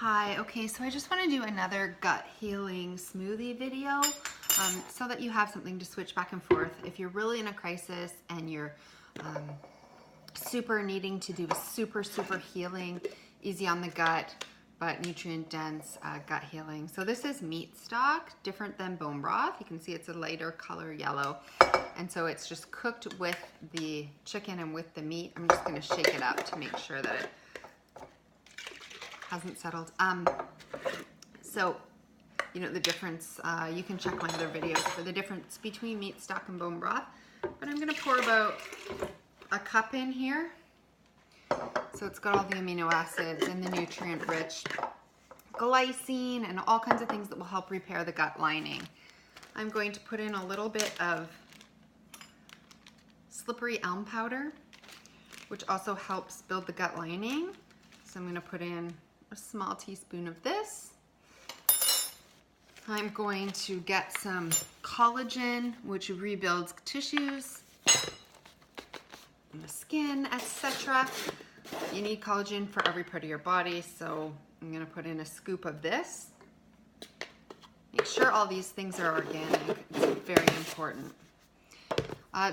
Hi, okay, so I just want to do another gut healing smoothie video so that you have something to switch back and forth. If you're really in a crisis and you're super needing to do a super healing, easy on the gut, but nutrient dense gut healing. So this is meat stock, different than bone broth. You can see it's a lighter color yellow. And so it's just cooked with the chicken and with the meat. I'm just gonna shake it up to make sure that it hasn't settled. So, you know the difference, you can check my other videos for the difference between meat stock and bone broth. But I'm gonna pour about a cup in here. So it's got all the amino acids and the nutrient rich glycine and all kinds of things that will help repair the gut lining. I'm going to put in a little bit of slippery elm powder, which also helps build the gut lining. So I'm gonna put in a small teaspoon of this. I'm going to get some collagen, which rebuilds tissues and the skin, etc. You need collagen for every part of your body, so I'm gonna put in a scoop of this. Make sure all these things are organic. It's very important.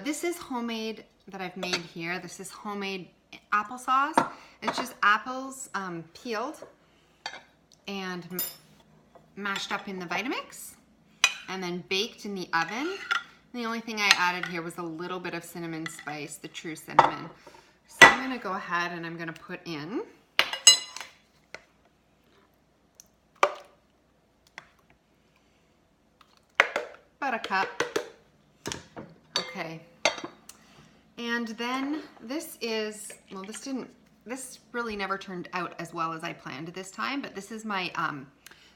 This is homemade that I've made here. This is homemade applesauce. It's just apples peeled and mashed up in the Vitamix and then baked in the oven. And the only thing I added here was a little bit of cinnamon spice, the true cinnamon. So I'm gonna go ahead and I'm gonna put in about a cup. Okay. And then this is, well, this really never turned out as well as I planned this time, but this is my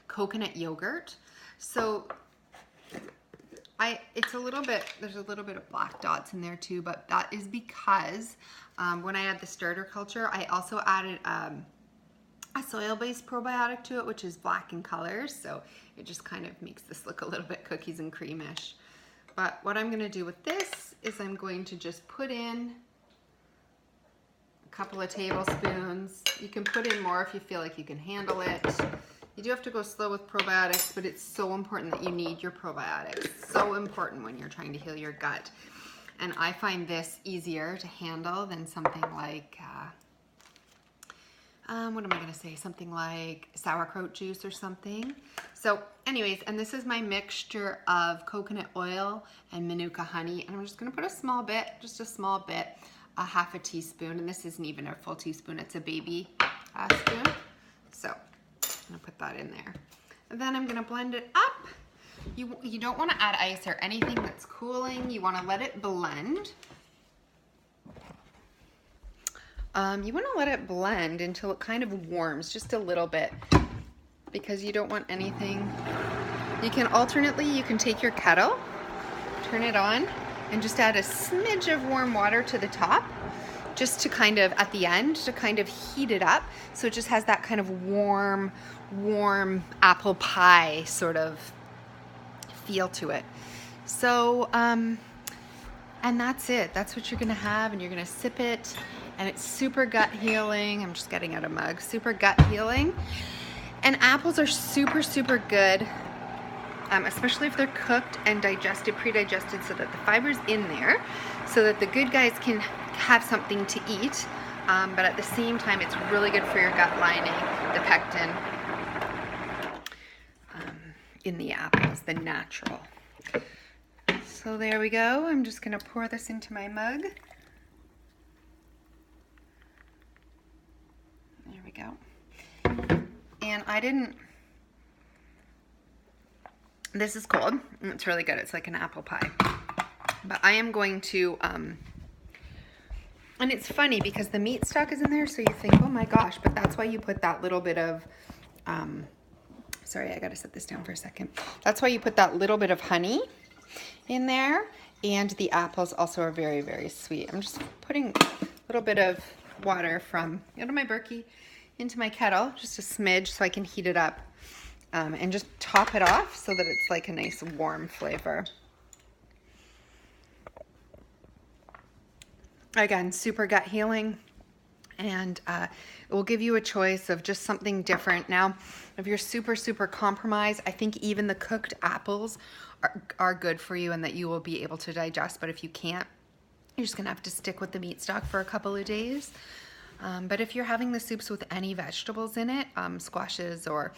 coconut yogurt. So it's a little bit, there's a little bit of black dots in there too, but that is because when I add the starter culture, I also added a soil-based probiotic to it, which is black in color. So it just kind of makes this look a little bit cookies and creamish. But what I'm gonna do with this is I'm going to just put in a couple of tablespoons. You can put in more if you feel like you can handle it. You do have to go slow with probiotics, but it's so important that you need your probiotics. So important when you're trying to heal your gut. And I find this easier to handle than something like, what am I gonna say? Something like sauerkraut juice or something. So anyways, and this is my mixture of coconut oil and Manuka honey. And I'm just gonna put a small bit, just a small bit, a half a teaspoon. And this isn't even a full teaspoon, it's a baby spoon. So I'm gonna put that in there. And then I'm gonna blend it up. You don't wanna add ice or anything that's cooling. You wanna let it blend. You want to let it blend until it kind of warms just a little bit, because you don't want anything. You can alternately, you can take your kettle, turn it on, and just add a smidge of warm water to the top, just to kind of, at the end, to kind of heat it up. So it just has that kind of warm apple pie sort of feel to it. So, and that's it. That's what you're going to have, and you're going to sip it. And it's super gut healing. I'm just getting out a mug. Super gut healing. And apples are super good, especially if they're cooked and digested, pre-digested, so that the fiber's in there, so that the good guys can have something to eat. But at the same time, it's really good for your gut lining, the pectin in the apples, the natural. So there we go. I'm just gonna pour this into my mug. There we go. And I didn't, this is cold. It's really good. It's like an apple pie. But I am going to, and it's funny because the meat stock is in there, so you think, oh my gosh, but that's why you put that little bit of, sorry, I gotta set this down for a second. That's why you put that little bit of honey in there, and the apples also are very sweet. I'm just putting a little bit of water from out of my Berkey into my kettle, just a smidge, so I can heat it up and just top it off so that it's like a nice warm flavor. Again, super gut healing and it will give you a choice of just something different. Now, if you're super compromised, I think even the cooked apples are good for you and that you will be able to digest. But if you can't, you're just gonna have to stick with the meat stock for a couple of days. But if you're having the soups with any vegetables in it, squashes or